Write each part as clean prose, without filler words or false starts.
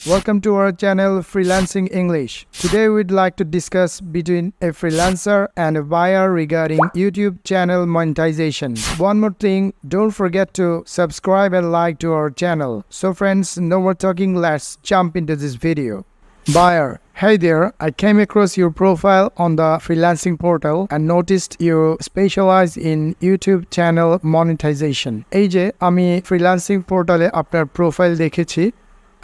Welcome to our channel Freelancing English. Today we'd like to discuss between a freelancer and a buyer regarding YouTube channel monetization. One more thing, don't forget to subscribe and like to our channel. So friends, no more talking, let's jump into this video. Buyer: Hey there, I came across your profile on the freelancing portal and noticed you specialize in YouTube channel monetization. এই যে আমি freelancing পোর্টালে আপনার profile দেখেছি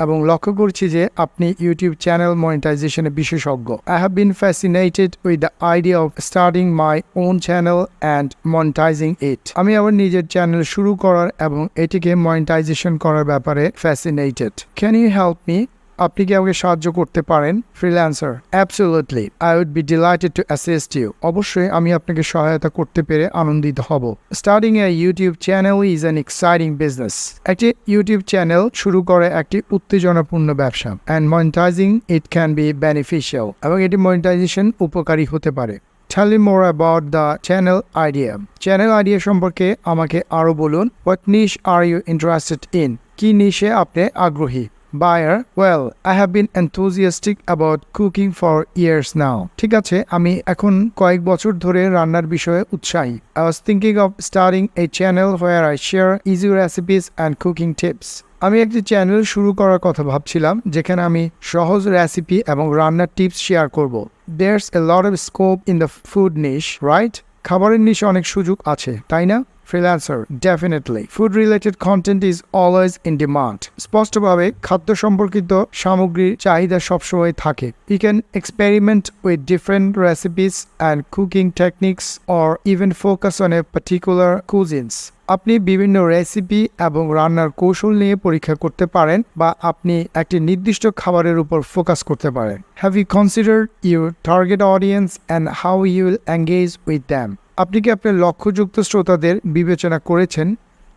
এবং লক্ষ্য করছি যে আপনি ইউটিউব চ্যানেল মনিটাইজেশনে বিশেষজ্ঞ। I have been fascinated with the idea of starting my own channel and monetizing it. আমি আমার নিজের চ্যানেল শুরু করার এবং এটিকে মনিটাইজেশন করার ব্যাপারে fascinated. Can you help me? আপনি কি আমাকে সাহায্য করতে পারেন? Freelancer: Absolutely. I would be delighted to assist you. অবশ্যই আমি আপনাকে সহায়তা করতে পেরে আনন্দিত হব। Starting a YouTube channel is an exciting business. একটি ইউটিউব চ্যানেল শুরু করে একটি উত্তেজনাপূর্ণ ব্যবসা। And monetizing it can be beneficial. এবং এটি মনিটাইজেশন উপকারী হতে পারে। Tell me more about the channel idea. Channel idea সম্পর্কে আমাকে আরো বলুন। What niche are you interested in? কি নিশে আপনি আগ্রহী? Buyer: Well, I have been enthusiastic about cooking for years now. ঠিক আছে, আমি এখন কয়েক বছর ধরে রান্নার বিষয়ে উৎসাহী। I was thinking of starting a channel where I share easy recipes and cooking tips. আমি একটি চ্যানেল শুরু করার কথা ভাবছিলাম যেখানে আমি সহজ রেসিপি এবং রান্নার টিপস শেয়ার করব। There's a lot of scope in the food niche, right? খাবারের নিশে অনেক সুযোগ আছে, তাই না? Freelancer: Definitely. Food-related content is always in demand. স্পষ্টভাবে খাদ্য সম্পর্কিত সামগ্রীর চাহিদা সবসময় থাকে। You can experiment with different recipes and cooking techniques or even focus on a particular cuisines. আপনি বিভিন্ন রেসিপি এবং রান্নার কৌশল নিয়ে পরীক্ষা করতে পারেন বা আপনি একটি নির্দিষ্ট খাবারের উপর ফোকাস করতে পারেন। Have you considered your target audience and how you will engage with them? আপনি কি আপনার লক্ষ্যযুক্ত শ্রোতাদের বিবেচনা করেছেন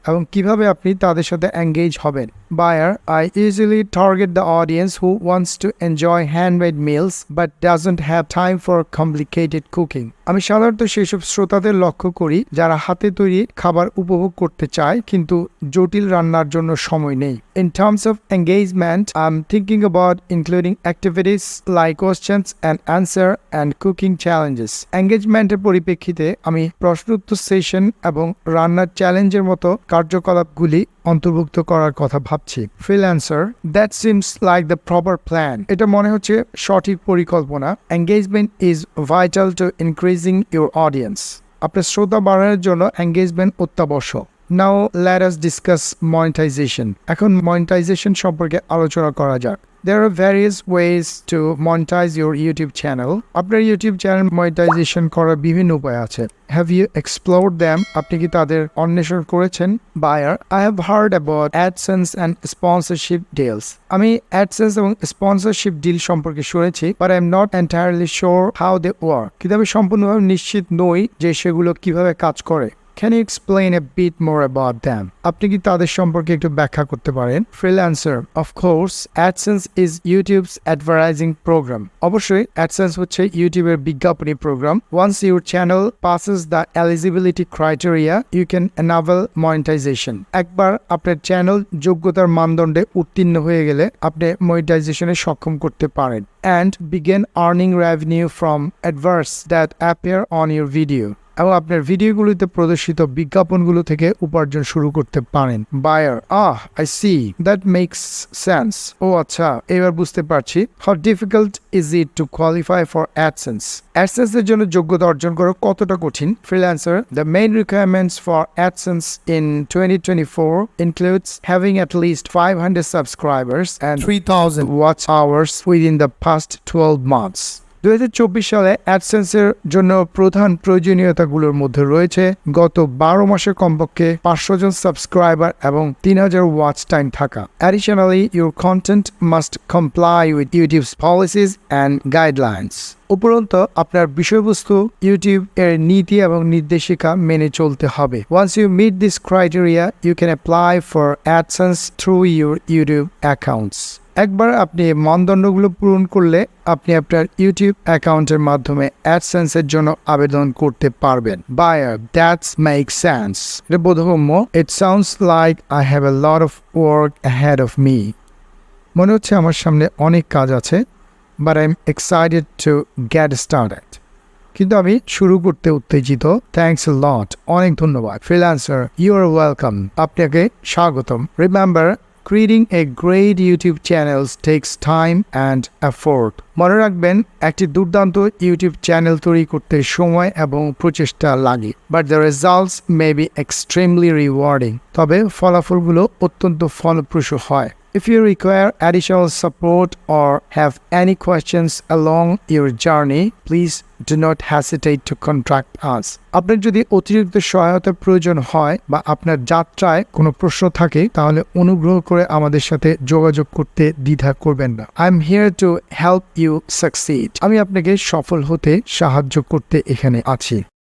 এবং কিভাবে আপনি তাদের সাথে এঙ্গেজ হবেন? Buyer: I usually target the audience who wants to enjoy handmade meals but doesn't have time for complicated cooking. আমি সাধারণত সেসব শ্রোতাদের লক্ষ্য করি যারা হাতে তৈরি খাবার উপভোগ করতে চায় কিন্তু জটিল রান্নার জন্য সময় নেই। In terms of engagement, I'm thinking about including activities like questions and answer and cooking challenges. এঙ্গেজমেন্টের পরিপ্রেক্ষিতে আমি প্রশ্নোত্তর সেশন এবং রান্নার চ্যালেঞ্জের মতো কার্যকলাপগুলি অন্তর্ভুক্ত করার কথা ভাবছি। Freelancer: That seems like the proper plan. এটা মনে হচ্ছে সঠিক পরিকল্পনা। Engagement is vital to increasing your audience. আপনার শ্রোতা বাড়ানোর জন্য এঙ্গেজমেন্ট অত্যাবশ্যক। Now let us discuss monetization. এখন monetization সম্পর্কে আলোচনা করা যাক। There are various ways to monetize your YouTube channel. আপনার ইউটিউব চ্যানেল monetization করার বিভিন্ন উপায় আছে। Have you explored them? আপনি কি তাদের অন্বেষণ করেছেন? Buyer: I have heard about AdSense and sponsorship deals. আমি AdSense এবং sponsorship deal সম্পর্কে শুনেছি, but I am not entirely sure how they work. কিন্তু আমি সম্পূর্ণভাবে নিশ্চিত নই যে সেগুলো কিভাবে কাজ করে। Can you explain a bit more about them? আপনি কি তাদের সম্পর্কে একটু ব্যাখ্যা করতে পারেন? Freelancer: Of course, AdSense is YouTube's advertising program. অবশ্যই AdSense হচ্ছে ইউটিউবের বিজ্ঞাপনী programme. Once your channel passes the eligibility criteria, you can enable monetization. একবার আপনার চ্যানেল যোগ্যতার মানদণ্ডে উত্তীর্ণ হয়ে গেলে আপনি মনিটাইজেশনে সক্ষম করতে পারেন and begin earning revenue from adverts that appear on your video. এবং আপনার ভিডিওগুলিতে প্রদর্শিত বিজ্ঞাপনগুলো থেকে উপার্জন শুরু করতে পারেন। Buyer: I see. That makes sense. ও আচ্ছা, এবার বুঝতে পারছি। How difficult is it to qualify for AdSense? AdSense এর জন্য যোগ্যতা অর্জন করা কতটা কঠিন? Freelancer: The main requirements for AdSense in 2024 includes having at least 500 subscribers and 3,000 watch hours within the past 12 months. 2024 সালে অ্যাডসেন্সের জন্য প্রধান প্রয়োজনীয়তাগুলোর মধ্যে রয়েছে গত 12 মাসে কমপক্ষে 500 জন সাবস্ক্রাইবার এবং 3000 ওয়াচ টাইম থাকা। Additionally, your content must comply with YouTube's policies and guidelines. উপরন্তু আপনার বিষয়বস্তু ইউটিউব এর নীতি এবং নির্দেশিকা মেনে চলতে হবে। Once you meet this criteria, you can apply for AdSense through your YouTube accounts. একবার আপনি মানদণ্ডগুলো পূরণ করলে আপনি আপনার ইউটিউব অ্যাকাউন্টের মাধ্যমে অ্যাডসেন্সের জন্য আবেদন করতে পারবেন। Buyer: That makes sense. এটা বোধগম্য। It sounds like I have a lot of work ahead of me. মনে হচ্ছে আমার সামনে অনেক কাজ আছে, but I'm excited to get started. কিন্তু আমি শুরু করতে উত্তেজিত। Thanks a lot. অনেক ধন্যবাদ। Freelancer, you are welcome. আপনাকে স্বাগতম। Remember, creating a great YouTube channel takes time and effort. মনে রাখবেন, একটি দুর্দান্ত ইউটিউব চ্যানেল তৈরি করতে সময় এবং প্রচেষ্টা লাগে। But the results may be extremely rewarding. তবে ফলাফলগুলো অত্যন্ত ফলপ্রসূ হয়। If you require additional support or have any questions along your journey, please do not hesitate to contact us. আপনার যদি অতিরিক্ত সহায়তার প্রয়োজন হয় বা আপনার যাত্রায় কোনো প্রশ্ন থাকে, তাহলে অনুগ্রহ করে আমাদের সাথে যোগাযোগ করতে দ্বিধা করবেন না। I'm here to help you succeed. আমি আপনাকে সফল হতে সাহায্য করতে এখানে আছি।